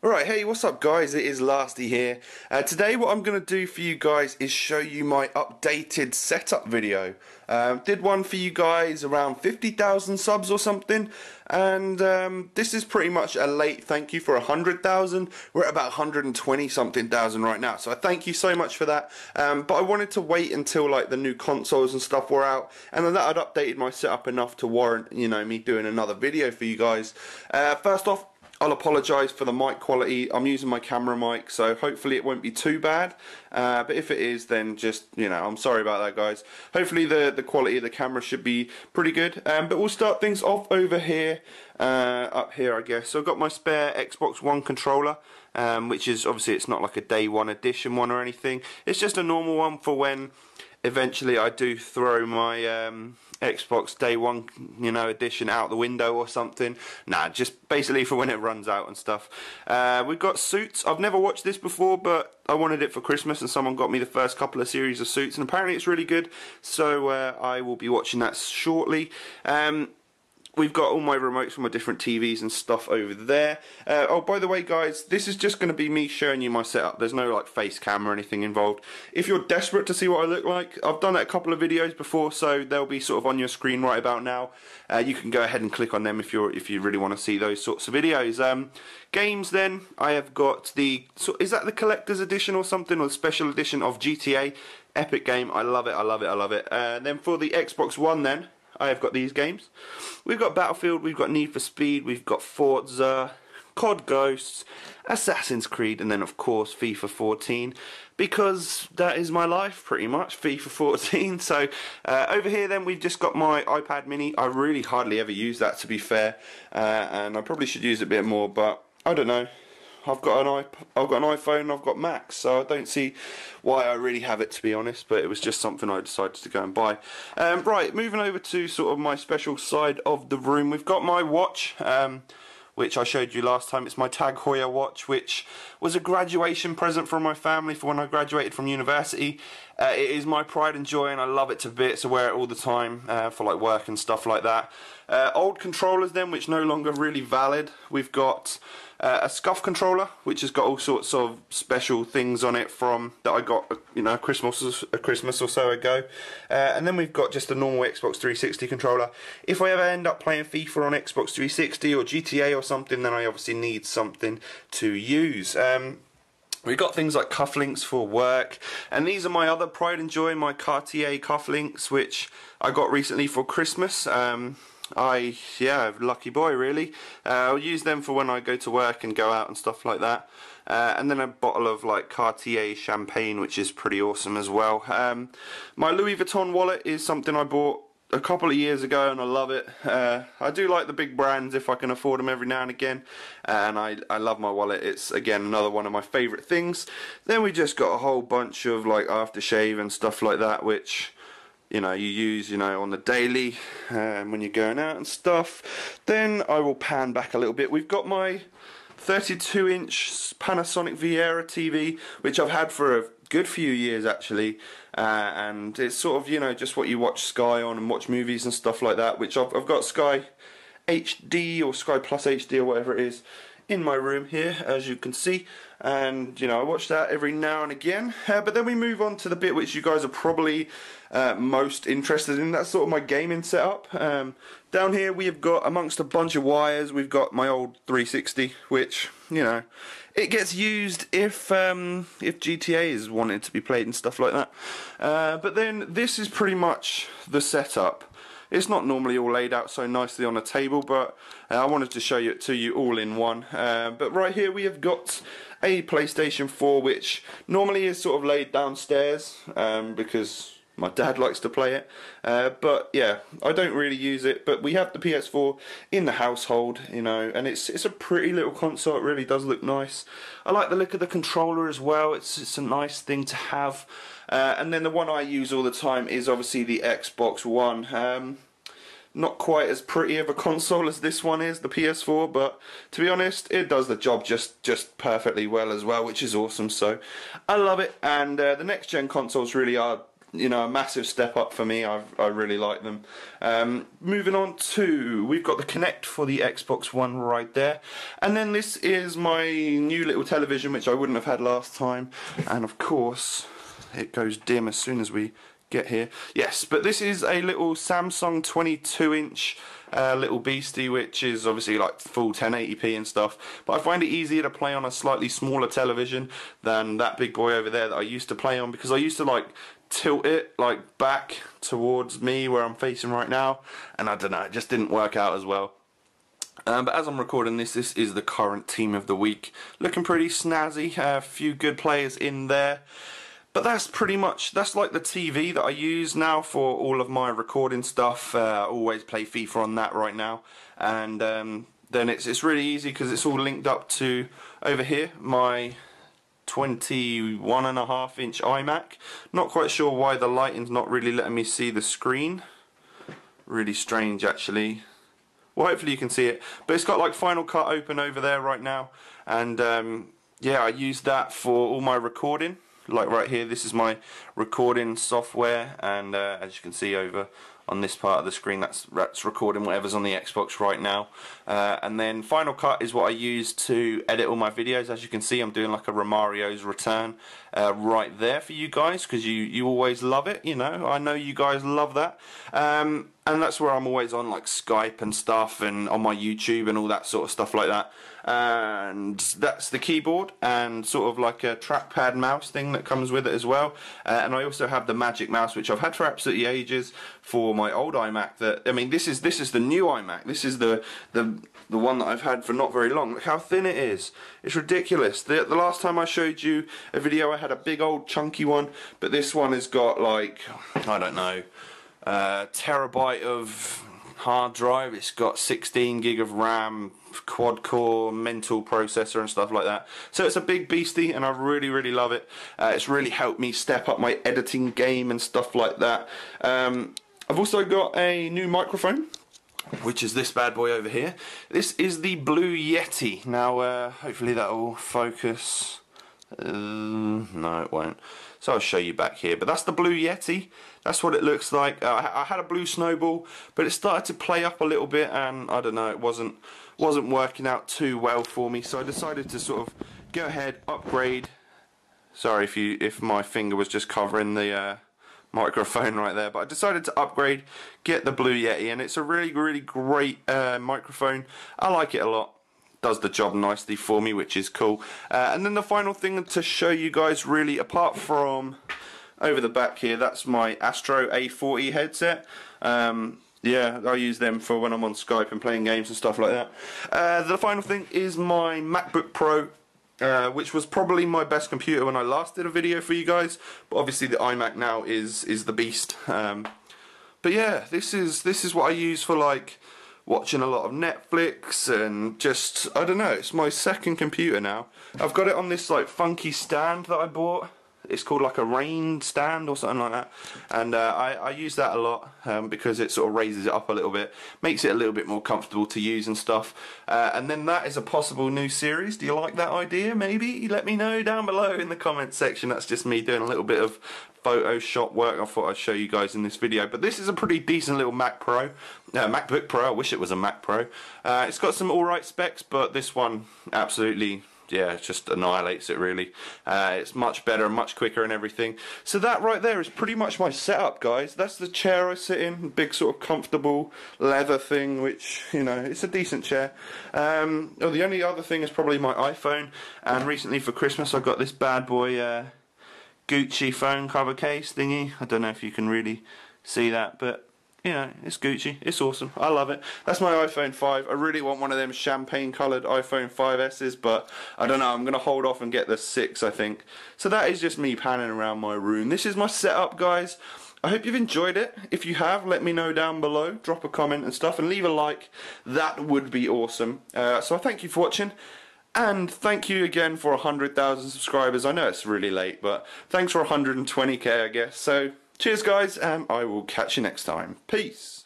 Alright, hey, what's up guys? It is LA5TY here. Today what I'm going to do for you guys is show you my updated setup video. Did one for you guys around 50,000 subs or something, and this is pretty much a late thank you for 100,000. We're at about 120 something thousand right now, so I thank you so much for that. But I wanted to wait until like the new consoles and stuff were out, and then that I'd updated my setup enough to warrant, you know, me doing another video for you guys. First off, I'll apologise for the mic quality. I'm using my camera mic, so hopefully it won't be too bad. But if it is, then just, you know, I'm sorry about that, guys. Hopefully the quality of the camera should be pretty good. But we'll start things off over here, up here, I guess. So I've got my spare Xbox One controller, which is obviously it's not like a day one edition one or anything. It's just a normal one for when eventually I do throw my Xbox Day 1, you know, edition out the window or something. Nah, just basically for when it runs out and stuff. We've got Suits. I've never watched this before, but I wanted it for Christmas and someone got me the first couple of series of Suits, and apparently it's really good, so I will be watching that shortly. We've got all my remotes for my different TVs and stuff over there. Oh, by the way, guys, this is just going to be me showing you my setup. There's no like face cam or anything involved. If you're desperate to see what I look like, I've done that a couple of videos before, so they'll be sort of on your screen right about now. You can go ahead and click on them if you really want to see those sorts of videos. Games, then I have got the is that the collector's edition or something, or the special edition of GTA? Epic game. I love it. I love it. I love it. Then for the Xbox One, then I have got these games. We've got Battlefield, we've got Need for Speed, we've got Forza, COD Ghosts, Assassin's Creed, and then of course FIFA 14, because that is my life pretty much, FIFA 14. So over here then we've just got my iPad mini. I really hardly ever use that, to be fair, and I probably should use it a bit more, but I don't know. I've got an iPhone, I've got Macs, so I don't see why I really have it, to be honest, but it was just something I decided to go and buy. Right, moving over to sort of my special side of the room, we've got my watch, which I showed you last time. It's my Tag Heuer Watch, which was a graduation present from my family for when I graduated from university. It is my pride and joy, and I love it to bits. I wear it all the time for like work and stuff like that. Old controllers then, which no longer really valid. We've got a scuff controller, which has got all sorts of special things on it from that I got, you know, a Christmas or so ago. And then we've got just a normal Xbox 360 controller. If I ever end up playing FIFA on Xbox 360 or GTA or something, then I obviously need something to use. We've got things like cufflinks for work, and these are my other pride and joy, my Cartier cufflinks, which I got recently for Christmas. Yeah, lucky boy really. I'll use them for when I go to work and go out and stuff like that. And then a bottle of like Cartier champagne, which is pretty awesome as well. My Louis Vuitton wallet is something I bought a couple of years ago, and I love it. I do like the big brands if I can afford them every now and again, and I love my wallet. It's again another one of my favourite things. Then we just got a whole bunch of like aftershave and stuff like that, which, you know, you use, you know, on the daily when you're going out and stuff. Then I will pan back a little bit. We've got my 32-inch Panasonic Viera TV, which I've had for a good few years actually, and it's sort of, you know, just what you watch Sky on and watch movies and stuff like that, which I've got Sky HD or Sky Plus HD or whatever it is in my room here, as you can see, and you know, I watch that every now and again. But then we move on to the bit which you guys are probably most interested in. That's sort of my gaming setup. Down here we have got, amongst a bunch of wires, we've got my old 360, which, you know, it gets used if GTA is wanted to be played and stuff like that. But then this is pretty much the setup. It's not normally all laid out so nicely on a table, but I wanted to show it to you all in one. But right here we have got a PlayStation 4, which normally is sort of laid downstairs because my dad likes to play it. But yeah, I don't really use it, but we have the PS4 in the household, you know, and it's a pretty little console. It really does look nice. I like the look of the controller as well. It's a nice thing to have. And then the one I use all the time is obviously the Xbox One. Not quite as pretty of a console as this one is, the PS4, but to be honest, it does the job just perfectly well as well, which is awesome. So I love it. And the next gen consoles really are you know, a massive step up for me. I really like them. Moving on to, we've got the Kinect for the Xbox One right there, and then this is my new little television, which I wouldn't have had last time, and of course it goes dim as soon as we get here. Yes, but this is a little Samsung 22-inch little beastie, which is obviously like full 1080p and stuff, but I find it easier to play on a slightly smaller television than that big boy over there that I used to play on, because I used to like tilt it like back towards me where I'm facing right now, and I don't know, it just didn't work out as well. But as I'm recording this is the current team of the week, looking pretty snazzy, a few good players in there. But that's pretty much, that's like the TV that I use now for all of my recording stuff. I always play FIFA on that right now, and then it's really easy because it's all linked up to, over here, my 21.5-inch iMac. Not quite sure why the lighting's not really letting me see the screen. Really strange actually. Well, hopefully you can see it, but it's got like Final Cut open over there right now, and yeah, I use that for all my recording. Like right here, this is my recording software, and as you can see over on this part of the screen, that's recording whatever's on the Xbox right now. And then Final Cut is what I use to edit all my videos. As you can see, I'm doing like a Romario's Return right there for you guys, because you always love it, you know. I know you guys love that. And that's where I'm always on like Skype and stuff, and on my YouTube and all that sort of stuff like that. And that's the keyboard and sort of like a trackpad mouse thing that comes with it as well. And I also have the Magic Mouse, which I've had for absolutely ages, for my old iMac. That, I mean, this is the new iMac. This is the one that I've had for not very long. Look how thin it is. It's ridiculous. The last time I showed you a video, I had a big old chunky one, but this one has got like, I don't know, terabyte of hard drive. It's got 16 gig of RAM, quad core mental processor and stuff like that. So it's a big beastie, and I really love it. It's really helped me step up my editing game and stuff like that. I've also got a new microphone, which is this bad boy over here. This is the Blue Yeti. Now hopefully that will focus. No, it won't. So I'll show you back here, but that's the Blue Yeti. That's what it looks like. I had a blue snowball, but it started to play up a little bit, and I don't know, it wasn't working out too well for me, so I decided to sort of go ahead, upgrade. Sorry if my finger was just covering the microphone right there, but I decided to upgrade, get the Blue Yeti, and it's a really great microphone. I like it a lot. Does the job nicely for me, which is cool. And then the final thing to show you guys, really, apart from over the back here, that's my Astro A40 headset. Yeah, I use them for when I'm on Skype and playing games and stuff like that. The final thing is my MacBook Pro, which was probably my best computer when I last did a video for you guys, but obviously the iMac now is the beast. But yeah, this is what I use for like watching a lot of Netflix, and just, I don't know, it's my second computer now. I've got it on this like funky stand that I bought. It's called like a rain stand or something like that, and I use that a lot because it sort of raises it up a little bit, makes it a little bit more comfortable to use and stuff. And then that is a possible new series. Do you like that idea? Maybe let me know down below in the comments section. That's just me doing a little bit of Photoshop work. I thought I'd show you guys in this video, but this is a pretty decent little MacBook Pro. I wish it was a Mac Pro. It's got some alright specs, but this one absolutely, yeah, it just annihilates it really. It's much better and much quicker and everything. So that right there is pretty much my setup, guys. That's the chair I sit in, big sort of comfortable leather thing, which, you know, it's a decent chair. The only other thing is probably my iPhone, and recently for Christmas I got this bad boy Gucci phone cover case thingy. I don't know if you can really see that, but you know, it's Gucci, it's awesome, I love it. That's my iPhone 5. I really want one of them champagne coloured iPhone 5S's, but I don't know, I'm going to hold off and get the 6, I think. So that is just me panning around my room. This is my setup, guys. I hope you've enjoyed it. If you have, let me know down below, drop a comment and stuff, and leave a like. That would be awesome. So I thank you for watching, and thank you again for 100,000 subscribers. I know it's really late, but thanks for 120k, I guess. So cheers, guys, and I will catch you next time. Peace.